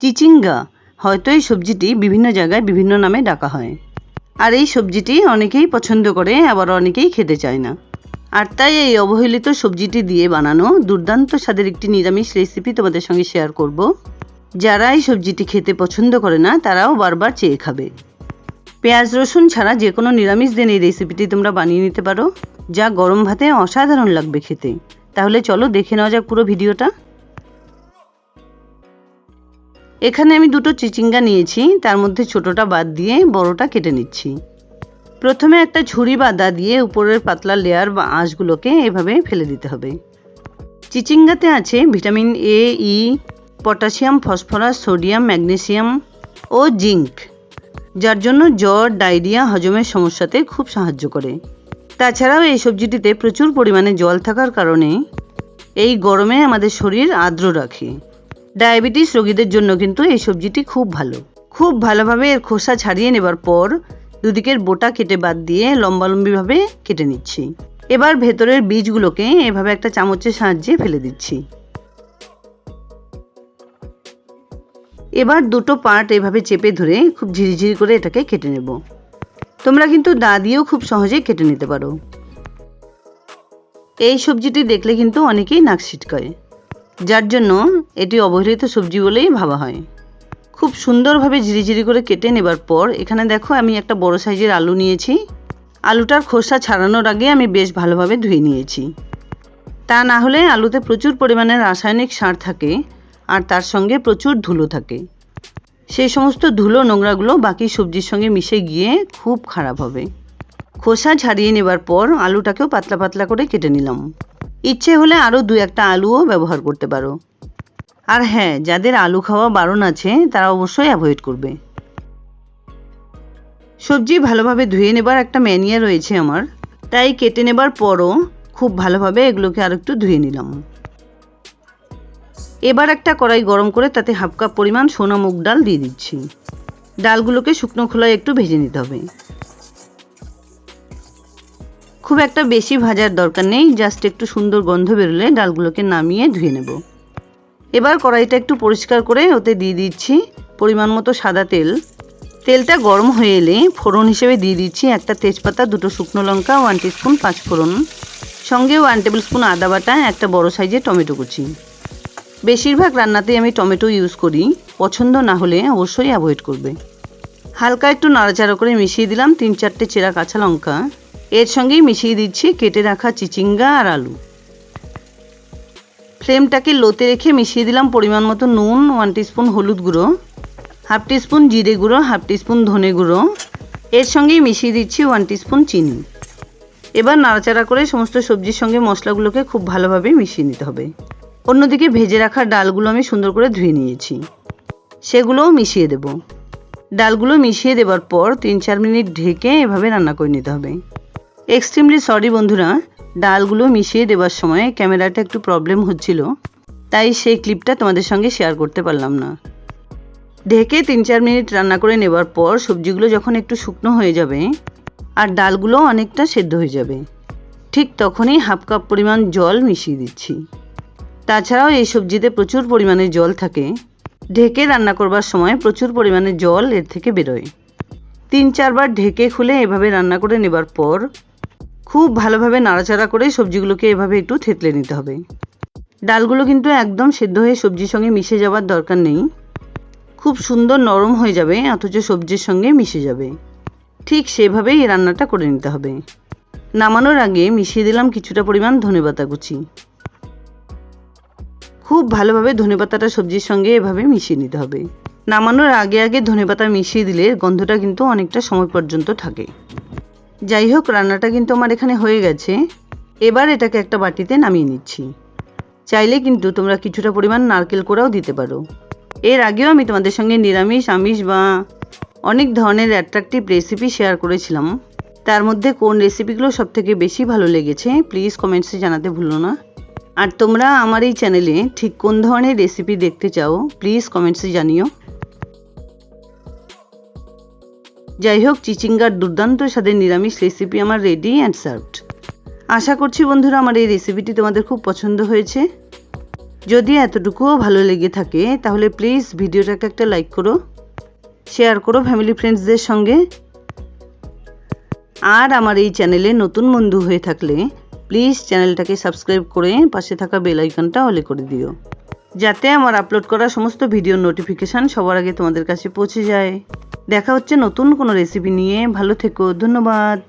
চিচিঙ্গা হয়তো এই সবজিটি বিভিন্ন জায়গায় বিভিন্ন নামে ডাকা হয়। আর এই সবজিটি অনেকেই পছন্দ করে, আবার অনেকেই খেতে চায় না। আর তাই এই অবহেলিত সবজিটি দিয়ে বানানো দুর্দান্ত স্বাদের একটি নিরামিষ রেসিপি তোমাদের সঙ্গে শেয়ার করব। যারা এই সবজিটি খেতে পছন্দ করে না তারাও বারবার চেয়ে খাবে। পেঁয়াজ রসুন ছাড়া যে কোনো নিরামিষ দিন এই রেসিপিটি তোমরা বানিয়ে নিতে পারো, যা গরম ভাতে অসাধারণ লাগবে খেতে। তাহলে চলো দেখে নেওয়া যাক পুরো ভিডিওটা। এখানে আমি দুটো চিচিঙ্গা নিয়েছি, তার মধ্যে ছোটটা বাদ দিয়ে বড়টা কেটে নিচ্ছি। প্রথমে একটা ছুরি বা দা দিয়ে উপরের পাতলা লেয়ার বা আঁশগুলোকে এভাবে ফেলে দিতে হবে। চিচিঙ্গাতে আছে vitamin A, E, potassium, phosphorus, sodium, magnesium ও জিঙ্ক, যার জন্য জ্বর, ডায়রিয়া, হজমের সমস্যাতে খুব সাহায্য করে। তাছাড়াও এই সবজিটিতে প্রচুর পরিমাণে জল থাকার কারণে এই গরমে আমাদের শরীর আর্দ্র রাখে। ডায়াবেটিস রোগীদের জন্য কিন্তু এই সবজিটি খুব ভালো। খুব ভালোভাবে এর খোসা ছাড়িয়ে নেবার পর দুদিকের বোটা কেটে বাদ দিয়ে লম্বালম্বিভাবে কেটে নিচ্ছি। এবার ভেতরের বীজগুলোকে এভাবে একটা চামচের সাহায্যে ফেলে দিচ্ছি। এবার দুটো পার্ট এভাবে চেপে ধরে খুব ঝিরিঝিরি করে এটাকে কেটে নেব। তোমরা কিন্তু দা দিয়েও খুব সহজেই কেটে নিতে পারো। এই সবজিটি দেখলে কিন্তু অনেকেই নাক ছিটকায়, যার জন্য এটি অবহেলিত সবজি বলেই ভাবা হয়। খুব সুন্দরভাবে ঝিরিঝিরি করে কেটে নেবার পর এখানে দেখো আমি একটা বড় সাইজের আলু নিয়েছি। আলুটার খোসা ছাড়ানোর আগে আমি বেশ ভালোভাবে ধুয়ে নিয়েছি। তা না হলে আলুতে প্রচুর পরিমাণে রাসায়নিক সার থাকে আর তার সঙ্গে প্রচুর ধুলো থাকে। সেই সমস্ত ধুলো নোংরাগুলো বাকি সবজির সঙ্গে মিশে গিয়ে খুব খারাপ হবে। খোসা ছাড়িয়ে নেবার পর আলুটাকেও পাতলা পাতলা করে কেটে নিলাম। ইচ্ছে হলে আরও দু একটা আলুও ব্যবহার করতে পারো। আর হ্যাঁ, যাদের আলু খাওয়া বারণ আছে তারা অবশ্যই অ্যাভয়েড করবে। সবজি ভালোভাবে ধুয়ে নেবার একটা ম্যানিয়া রয়েছে আমার, তাই কেটে নেবার পরও খুব ভালোভাবে এগুলোকে আর একটু ধুয়ে নিলাম। এবার একটা কড়াই গরম করে তাতে হাফ কাপ পরিমাণ সোনা মুগ ডাল দিয়ে দিচ্ছি। ডালগুলোকে শুকনো খোলায় একটু ভেজে নিতে হবে। খুব একটা বেশি ভাজার দরকার নেই, জাস্ট একটু সুন্দর গন্ধ বেরোলে ডালগুলোকে নামিয়ে ধুয়ে নেব। এবার কড়াইটা একটু পরিষ্কার করে ওতে দিয়ে দিচ্ছি পরিমাণ মতো সাদা তেল। তেলটা গরম হয়ে এলে ফোড়ন হিসেবে দিয়ে দিচ্ছি একটা তেজপাতা, দুটো শুকনো লঙ্কা, 1 টিস্পুন পাঁচফোড়ন, সঙ্গে 1 টেবিল স্পুন আদা বাটা, একটা বড় সাইজের টমেটো কুচি। বেশিরভাগ রান্নাতেই আমি টমেটো ইউজ করি, পছন্দ না হলে অবশ্যই অ্যাভয়েড করবে। হালকা একটু নাড়াচাড়া করে মিশিয়ে দিলাম 3-4টে চেরা কাঁচা লঙ্কা। এর সঙ্গেই মিশিয়ে দিচ্ছি কেটে রাখা চিচিঙ্গা আর আলু। ফ্লেমটাকে লোতে রেখে মিশিয়ে দিলাম পরিমাণ মতো নুন, 1 টিস্পুন হলুদ গুঁড়ো, 1/2 টিস্পুন জিরে গুঁড়ো, 1/2 টিস্পুন ধনে গুঁড়ো। এর সঙ্গেই মিশিয়ে দিচ্ছি 1 টিস্পুন চিনি। এবার নাড়াচাড়া করে সমস্ত সবজির সঙ্গে মশলাগুলোকে খুব ভালোভাবে মিশিয়ে নিতে হবে। অন্যদিকে ভেজে রাখা ডালগুলো আমি সুন্দর করে ধুয়ে নিয়েছি, সেগুলোও মিশিয়ে দেব। ডালগুলো মিশিয়ে দেবার পর 3-4 মিনিট ঢেকে এভাবে রান্না করে নিতে হবে। এক্সট্রিমলি সরি বন্ধুরা, ডালগুলো মিশিয়ে দেবার সময় ক্যামেরাটা একটু প্রবলেম হচ্ছিল, তাই সেই ক্লিপটা তোমাদের সঙ্গে শেয়ার করতে পারলাম না। ঢেকে 3-4 মিনিট রান্না করে নেবার পর সবজিগুলো যখন একটু শুকনো হয়ে যাবে আর ডালগুলো অনেকটা সেদ্ধ হয়ে যাবে, ঠিক তখনই হাফ কাপ পরিমাণ জল মিশিয়ে দিচ্ছি। তাছাড়াও এই সবজিতে প্রচুর পরিমাণে জল থাকে, ঢেকে রান্না করবার সময় প্রচুর পরিমাণে জল এর থেকে বেরোয়। 3-4 বার ঢেকে খুলে এভাবে রান্না করে নেবার পর খুব ভালোভাবে নাড়াচাড়া করে সবজিগুলোকে এভাবে একটু থেতলে নিতে হবে। ডালগুলো কিন্তু একদম সেদ্ধ হয়ে সবজির সঙ্গে মিশে যাওয়ার দরকার নেই, খুব সুন্দর নরম হয়ে যাবে অথচ সবজির সঙ্গে মিশে যাবে। ঠিক সেভাবেই এই রান্নাটা করে নিতে হবে। নামানোর আগে মিশিয়ে দিলাম কিছুটা পরিমাণ ধনেপাতা কুচি। খুব ভালোভাবে ধনেপাতাটা সবজির সঙ্গে এভাবে মিশিয়ে নিতে হবে। নামানোর আগে আগে ধনেপাতা মিশিয়ে দিলে গন্ধটা কিন্তু অনেকটা সময় পর্যন্ত থাকে। যাই হোক, রান্নাটা কিন্তু আমার এখানে হয়ে গেছে। এবার এটাকে একটা বাটিতে নামিয়ে নিচ্ছি। চাইলে কিন্তু তোমরা কিছুটা পরিমাণ নারকেল কোড়াও দিতে পারো। এর আগেও আমি তোমাদের সঙ্গে নিরামিষ, আমিষ বা অনেক ধরনের অ্যাট্রাকটিভ রেসিপি শেয়ার করেছিলাম। তার মধ্যে কোন রেসিপিগুলো সবথেকে বেশি ভালো লেগেছে প্লিজ কমেন্টসে জানাতে ভুলো না। আর তোমরা আমার এই চ্যানেলে ঠিক কোন ধরনের রেসিপি দেখতে চাও প্লিজ কমেন্টসে জানিও। যাই হোক, চিচিঙ্গার দুর্দান্ত স্বাদের নিরামিষ রেসিপি আমার রেডি অ্যান্ড সার্ভড। আশা করছি বন্ধুরা আমার এই রেসিপিটি তোমাদের খুব পছন্দ হয়েছে। যদি এতটুকুও ভালো লেগে থাকে তাহলে প্লিজ ভিডিওটাকে একটা লাইক করো, শেয়ার করো ফ্যামিলি ফ্রেন্ডসদের সঙ্গে। আর আমার এই চ্যানেলে নতুন বন্ধু হয়ে থাকলে প্লিজ চ্যানেলটাকে সাবস্ক্রাইব করে পাশে থাকা বেল আইকনটা অলে করে দিও, যাতে আমার আপলোড করা সমস্ত ভিডিওর নোটিফিকেশান সবার আগে তোমাদের কাছে পৌঁছে যায়। দেখা হচ্ছে নতুন কোনো রেসিপি নিয়ে। ভালো থেকো, ধন্যবাদ।